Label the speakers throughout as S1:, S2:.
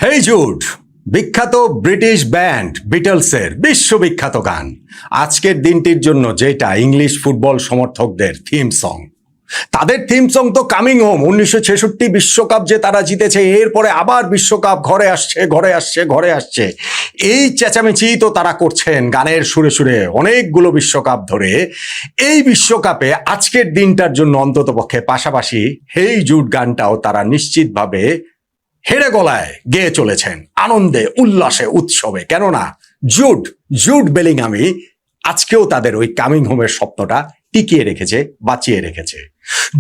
S1: হেই Jude, বিখ্যাত British band বিটলসের বিশ্ববিখ্যাত গান আজকের দিনটির জন্য, যেটা ইংলিশ ফুটবল সমর্থকদের থিম সং। তাদের থিম সং তো কামিং হোম। 1966 বিশ্বকাপ যে তারা জিতেছে, এরপরে আবার বিশ্বকাপ ঘরে আসছে, ঘরে আসছে, ঘরে আসছে, এই চেঁচামেচি তো তারা করছেন গানের সুরে সুরে অনেকগুলো বিশ্বকাপ ধরে। এই বিশ্বকাপে আজকের দিনটার জন্য অন্ততপক্ষে পাশাপাশি হেই জুড গানটাও তারা নিশ্চিতভাবে হেড়ে গলায় গেয়ে চলেছেন, আনন্দে, উল্লাসে, উৎসবে। কেননা জুড বেলিংহামই আজকেও তাদের ওই কামিং হোমের স্বপ্নটা টিকিয়ে রেখেছে, বাঁচিয়ে রেখেছে।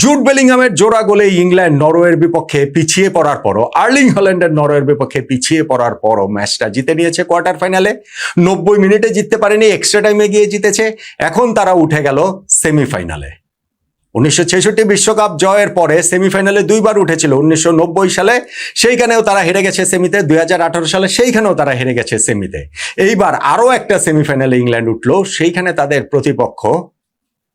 S1: জুড বেলিংহামের জোড়া গোলে ইংল্যান্ড নরওয়ের বিপক্ষে পিছিয়ে পড়ার পরও, আর্লিং হল্যান্ডের নরওয়ের বিপক্ষে পিছিয়ে পড়ার পরও ম্যাচটা জিতে নিয়েছে কোয়ার্টার ফাইনালে। 90 মিনিটে জিততে পারেনি, এক্সট্রা টাইমে গিয়ে জিতেছে। এখন তারা উঠে গেল সেমিফাইনালে। 1966 বিশ্বকাপ জয়ের পরে সেমিফাইনালে দুইবার উঠেছিল। 1990 সালে সেইখানেও তারা হেরে গেছে সেমিতে, 2018 সালে সেইখানেও তারা হেরে গেছে সেমিতে। এইবার আরো একটা সেমিফাইনালে ইংল্যান্ড উঠলো, সেইখানে তাদের প্রতিপক্ষ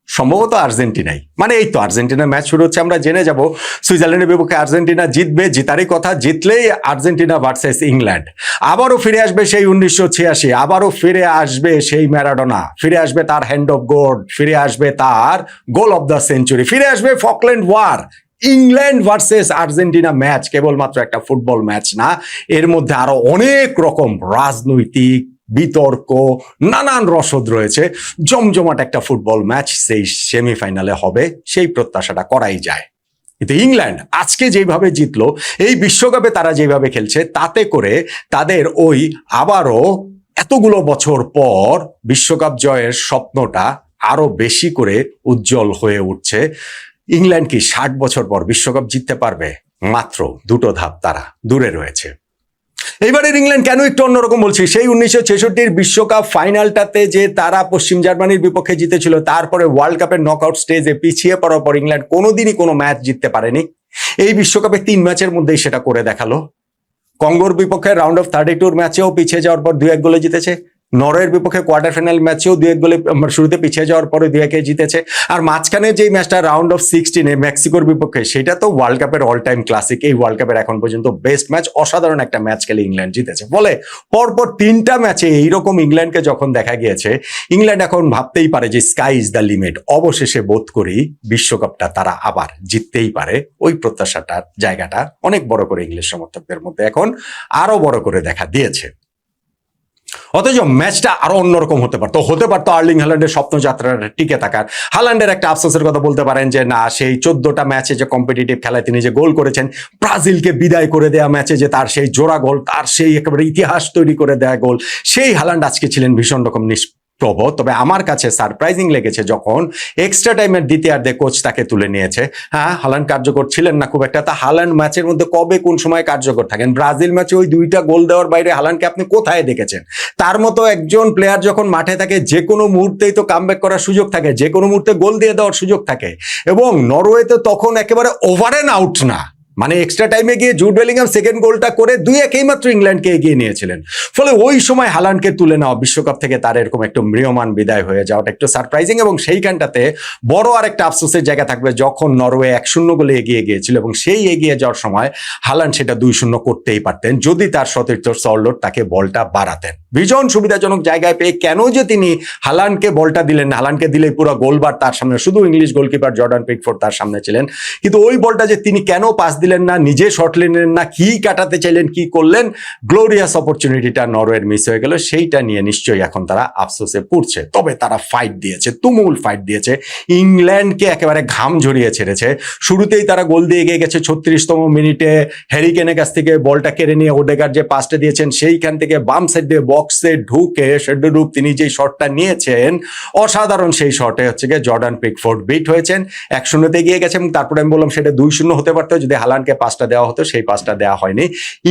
S1: সম্ভবত আর্জেন্টিনাই। মানে এই তো আর্জেন্টিনার ম্যাচ শুরু হচ্ছে, আমরা জেনে যাব সুইজারল্যান্ডের বিপক্ষে আর্জেন্টিনা জিতবে, জিতারই কথা, জিতলেই আর্জেন্টিনা ভার্সেস ইংল্যান্ড। আবারও ফিরে আসবে সেই 1986, আবারও ফিরে আসবে সেই ম্যারাডোনা, ফিরে আসবে তার হ্যান্ড অফ গড, ফিরে আসবে তার গোল অফ দ্য সেঞ্চুরি, ফিরে আসবে Falkland war. England versus Argentina match কেবলমাত্র একটা ফুটবল ম্যাচ না, এর মধ্যে আরো অনেক রকম রাজনৈতিক বিতর্ক, নানান রসদ রয়েছে। জমজমাট একটা ফুটবল ম্যাচ সেই সেমিফাইনালে হবে, সেই প্রত্যাশাটা করাই যায়। কিন্তু ইংল্যান্ড আজকে যেভাবে জিতলো, এই বিশ্বকাপে তারা যেভাবে খেলছে, তাতে করে তাদের ওই আবারও এতগুলো বছর পর বিশ্বকাপ জয়ের স্বপ্নটা আরো বেশি করে উজ্জ্বল হয়ে উঠছে। ইংল্যান্ড কি 60 বছর পর বিশ্বকাপ জিততে পারবে? মাত্র দুটো ধাপ তারা দূরে রয়েছে। এইবারের ইংল্যান্ড কেন একটু অন্যরকম বলছি, সেই 1966 বিশ্বকাপ ফাইনালটাতে যে তারা পশ্চিম জার্মানির বিপক্ষে জিতেছিল, তারপরে ওয়ার্ল্ড কাপের নকআউট স্টেজে পিছিয়ে পড়ার পর ইংল্যান্ড কোনোদিনই কোনো ম্যাচ জিততে পারেনি। এই বিশ্বকাপে 3 ম্যাচের মধ্যেই সেটা করে দেখালো। কঙ্গোর বিপক্ষে রাউন্ড অফ 32 ম্যাচেও পিছিয়ে যাওয়ার পর 2-1 গোলে জিতেছে। নরওয়ের বিপক্ষে কোয়ার্টার ফাইনাল ম্যাচেও 2-1 গোলে শুরুতে পিছিয়ে যাওয়ার পরে 2-1 জিতেছে। আর মাঝখানে যে ম্যাচটা রাউন্ড অফ 16 মেক্সিকোর বিপক্ষে, সেটা তো ওয়ার্ল্ড কাপের অল টাইম ক্লাসিক, এই ওয়ার্ল্ড কাপের এখন পর্যন্ত বেস্ট ম্যাচ, অসাধারণ একটা ম্যাচ খেলে ইংল্যান্ড জিতেছে। ফলে পরপর 3টা ম্যাচে এইরকম ইংল্যান্ডকে যখন দেখা গিয়েছে, ইংল্যান্ড এখন ভাবতেই পারে যে স্কাই ইজ দ্য লিমিট। অবশেষে বোধ করি বিশ্বকাপটা তারা আবার জিততেই পারে। ওই প্রত্যাশাটার জায়গাটা অনেক বড় করে ইংলিশ সমর্থকদের মধ্যে এখন আরো বড় করে দেখা দিয়েছে। অথচ ম্যাচটা আরো অন্যরকম হতে পারতো আর্লিং হল্যান্ডের স্বপ্নযাত্রাটা টিকে থাকার। হল্যান্ডের একটা আফসোসের কথা বলতে পারেন যে না, সেই 14টা ম্যাচে যে কম্পিটিটিভ খেলায় তিনি যে গোল করেছেন, ব্রাজিলকে বিদায় করে দেয়া ম্যাচে যে তার সেই জোড়া গোল, তার সেই একেবারে ইতিহাস তৈরি করে দেয়া গোল, সেই হল্যান্ড আজকে ছিলেন ভীষণ রকম নিষ্প্রভ। তবে আমার কাছে সারপ্রাইজিং লেগেছে যখন এক্সট্রা টাইমের দ্বিতীয়ার্ধে কোচ তাকে তুলে নিয়েছে। হ্যাঁ, হল্যান্ড কার্যকর ছিলেন না খুব একটা। তা হল্যান্ড ম্যাচের মধ্যে কবে কোন সময় কার্যকর থাকেন? ব্রাজিল ম্যাচে ওই 2টা গোল দেওয়ার বাইরে হল্যান্ডকে আপনি কোথায় দেখেছেন? তার মতো একজন প্লেয়ার যখন মাঠে থাকে, যে কোনো মুহূর্তেই তো কামব্যাক করার সুযোগ থাকে, যে কোনো মুহূর্তে গোল দিয়ে দেওয়ার সুযোগ থাকে। এবং নরওয়েতে তখন একেবারে ওভার এন্ড আউট না, মানে এক্সট্রা টাইমে গিয়ে জুড বেলিংহাম সেকেন্ড গোলটা করে 2-1 মাত্র ইংল্যান্ডকে এগিয়ে নিয়েছিলেন। ফলে ওই সময় হল্যান্ডকে তুলে নেওয়া, বিশ্বকাপ থেকে তার এরকম একটু ম্রিয়মান বিদায় হয়ে যাওয়াটা একটু সারপ্রাইজিং। এবং সেইখানটাতে বড় আর একটা আফসোসের জায়গা থাকবে, যখন নরওয়ে 1-0 গোলে এগিয়ে গিয়েছিল এবং সেই এগিয়ে যাওয়ার সময় হল্যান্ড সেটা 2-0 করতেই পারতেন, যদি তার সতীর্থ সরলোট তাকে বলটা বাড়াতেন। ভীষণ সুবিধাজনক জায়গায় পেয়ে কেন যে তিনি হল্যান্ডকে বলটা দিলেন না, হল্যান্ডকে দিলে পুরো গোলবার তার সামনে, শুধু ইংলিশ গোলকিপার জর্ডান পিকফোর্ড তার সামনে ছিলেন, কিন্তু ওই বলটা যে তিনি কেন পাস দিলেন না, নিজে শট নিলেন না, কি কাটাতে চাইলেন, কি করলেন, গ্লোরিয়াস অপরচুনিটিটা নরওয়ের মিস হয়ে গেল। সেইটা নিয়ে নিশ্চয়ই এখন তারা আফসোসে পড়ছে। তবে তারা ফাইট দিয়েছে, তুমুল ফাইট দিয়েছে, ইংল্যান্ডকে একেবারে ঘাম ঝরিয়ে ছেড়েছে। শুরুতেই তারা গোল দিয়ে এগিয়ে গেছে। 36তম মিনিটে হ্যারি কেনের কাছ থেকে বলটা কেড়ে নিয়ে ওডেগার্ড যে পাসটা দিয়েছেন, সেইখান থেকে বাম সাইড দিয়ে বক্সে ঢুকে শেডরুপ তিনি যে শটটা নিয়েছেন, অসাধারণ সেই শটে হচ্ছে গিয়ে জর্ডান পিকফোর্ড বিট হয়েছেন। 1-0 গিয়ে গেছে এবং তারপরে আমি বললাম সেটা 2-0 হতে পারতো যদি হল্যান্ডকে পাসটা দেওয়া হতো। সেই পাসটা দেওয়া হয়নি।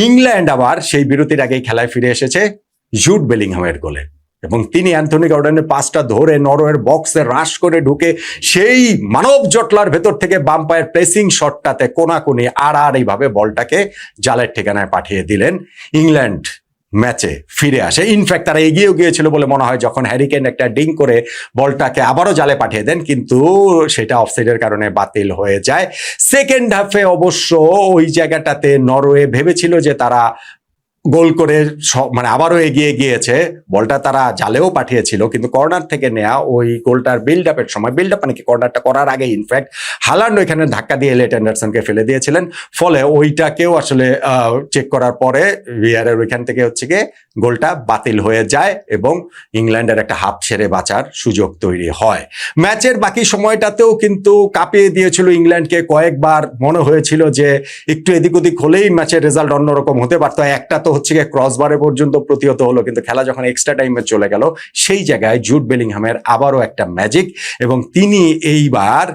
S1: ইংল্যান্ড আবার সেই বিরতির আগেই খেলায় ফিরে এসেছে জুড বেলিংহামের গোলে, এবং তিনি অ্যান্থনি গর্ডনের পাসটা ধরে নরওয়ের বক্সে রাশ করে ঢুকে সেই মানব জটলার ভেতর থেকে বাম পায়ের প্রেসিং শটটাতে কোনাকুনি এইভাবে বলটাকে জালের ঠিকানায় পাঠিয়ে দিলেন। ইংল্যান্ড ম্যাচে ফিরে আসে। ইনফ্যাক্ট তারা এগিয়েও গিয়েছিল বলে মনে হয় যখন হ্যারি কেন একটা ডিং করে বলটাকে আবারও জালে পাঠিয়ে দেন, কিন্তু সেটা অফসাইডের কারণে বাতিল হয়ে যায়। সেকেন্ড হাফে অবশ্য ওই জায়গাটাতে নরওয়ে ভেবেছিল যে তারা গোল করে মানে আবারও এগিয়ে গিয়েছে। বলটা তারা জালেও পাঠিয়েছিল, কিন্তু কর্নার থেকে নেওয়া ওই গোলটার বিল্ড আপের সময়, বিল্ড আপ মানে কি, কর্নারটা করার আগে ইনফ্যাক্ট হালান্ড ওইখানে ধাক্কা দিয়ে এলিয়ট অ্যান্ডারসনকে ফেলে দিয়েছিলেন। ফলে ওইটাকেও আসলে চেক করার পরে ভিআরের ওইখান থেকে হচ্ছে গিয়ে গোলটা বাতিল হয়ে যায় এবং ইংল্যান্ডের একটা হাফ ছেড়ে বাঁচার সুযোগ তৈরি হয়। ম্যাচের বাকি সময়টাতেও কিন্তু কাঁপিয়ে দিয়েছিল ইংল্যান্ডকে কয়েকবার। মনে হয়েছিল যে একটু এদিক ওদিক হলেই ম্যাচের রেজাল্ট অন্যরকম হতে পারতো। একটা তো হচ্ছে গিয়ে ক্রসবারে পর্যন্ত প্রতিহত হলো, কিন্তু খেলা যখন এক্সট্রা টাইমে চলে গেল সেই জায়গায় জুড বেলিংহামের আবারও একটা ম্যাজিক, এবং তিনি এইবার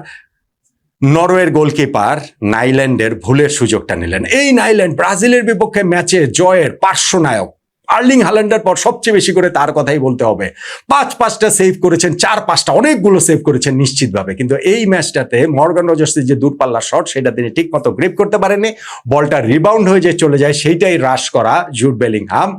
S1: নরওয়ের গোলকিপার নাইল্যান্ডের ভুলের সুযোগটা নিলেন। এই নাইল্যান্ড ব্রাজিলের বিপক্ষে ম্যাচে জয়ের পার্শ্বনায়ক আর্লিং হাল্যান্ডের পর সবচেয়ে বেশি করে তার কথাই বলতে হবে। 5-5টা সেভ করেছেন, 4-5টা অনেকগুলো সেভ করেছেন নিশ্চিতভাবে, কিন্তু এই ম্যাচটাতে মর্গান রজার্সের যে দূরপাল্লার শট সেটা তিনি ঠিক মতো গ্রিপ করতে পারেননি। বলটা রিবাউন্ড হয়ে যে চলে যায়, সেইটাই রাশ করা জুড বেলিংহাম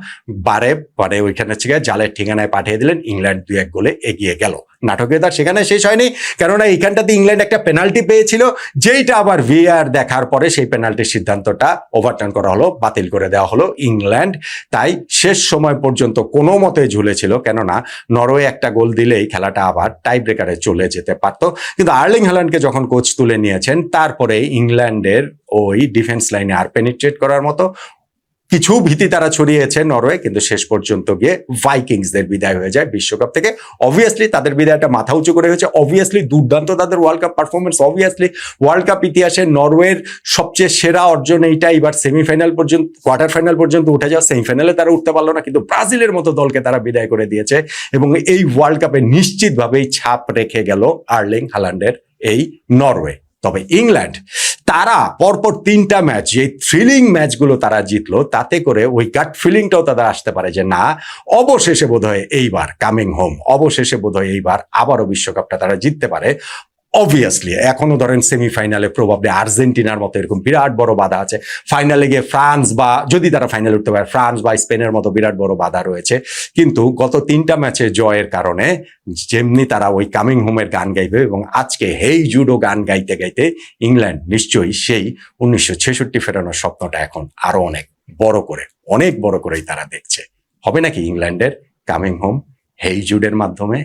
S1: বারে ওইখানে হচ্ছে জালের ঠিকানায় পাঠিয়ে দিলেন। ইংল্যান্ড 2-1 গোলে এগিয়ে গেল। নাটকীয়তা সেখানে শেষ হয়নি, কেননা এইখানটাতে ইংল্যান্ড একটা পেনাল্টি পেয়েছিল, যেইটা আবার ভিআর দেখার পরে সেই পেনাল্টির সিদ্ধান্তটা ওভারটার্ন করা হলো, বাতিল করে দেওয়া হলো ইংল্যান্ড। তাই শেষ সময় পর্যন্ত কোনো মতে ঝুলেছিল, কেননা নরওয়ে একটা গোল দিলেই খেলাটা আবার টাই ব্রেকারে চলে যেতে পারত। কিন্তু আর্লিং হাল্যান্ডকে যখন কোচ তুলে নিয়েছেন, তারপরে ইংল্যান্ডের ওই ডিফেন্স লাইনে আর পেনিট্রেট করার মতো কিছু ভীতি তারা ছড়িয়েছে নরওয়ে, কিন্তু শেষ পর্যন্ত গিয়ে ভাইকিংসদের বিদায় হয়ে যায় বিশ্বকাপ থেকে। অবভিয়াসলি তাদের বিদায়টা মাথা উঁচু করে হয়েছে, অবভিয়াসলি দুর্দান্ত তাদের world cup performance, obviously world cup ইতিহাসে নরওয়ের সবচেয়ে সেরা অর্জন এইটা। এবার সেমিফাইনাল পর্যন্ত, কোয়ার্টার ফাইনাল পর্যন্ত উঠে যাওয়া, সেমিফাইনালে তারা উঠতে পারলো না, কিন্তু ব্রাজিলের মতো দলকে তারা বিদায় করে দিয়েছে এবং এই ওয়ার্ল্ড কাপে নিশ্চিতভাবেই ছাপ রেখে গেল আর্লিং হাল্যান্ডের এই নরওয়ে। তবে ইংল্যান্ড তারা পরপর 3টা ম্যাচ, যে থ্রিলিং ম্যাচগুলো তারা জিতলো, তাতে করে ওই গাট ফিলিংটাও তাদের আসতে পারে যে না, অবশেষে বোধহয় এইবার কামিং হোম, অবশেষে বোধহয় এইবার আবারও বিশ্বকাপটা তারা জিততে পারে। অবভিয়াসলি এখনো ধরেন সেমিফাইনালে প্রবাবলি আর্জেন্টিনার মতো এরকম বিরাট বড় বাধা আছে, ফাইনালে গিয়ে ফ্রান্স বা যদি তারা ফাইনালে উঠতে পারে ফ্রান্স বা স্পেনের মতো বিরাট বড় বাধা রয়েছে। কিন্তু গত 3টা ম্যাচে জয়ের কারণে যেমনি তারা ওই কামিং হোমের গান গাইবে, এবং আজকে হেই জুডো গান গাইতে গাইতে ইংল্যান্ড নিশ্চয়ই সেই 1966 ফেরানোর স্বপ্নটা এখন আরো অনেক বড় করেই তারা দেখছে। হবে নাকি ইংল্যান্ডের কামিং হোম হেই জুডের মাধ্যমে?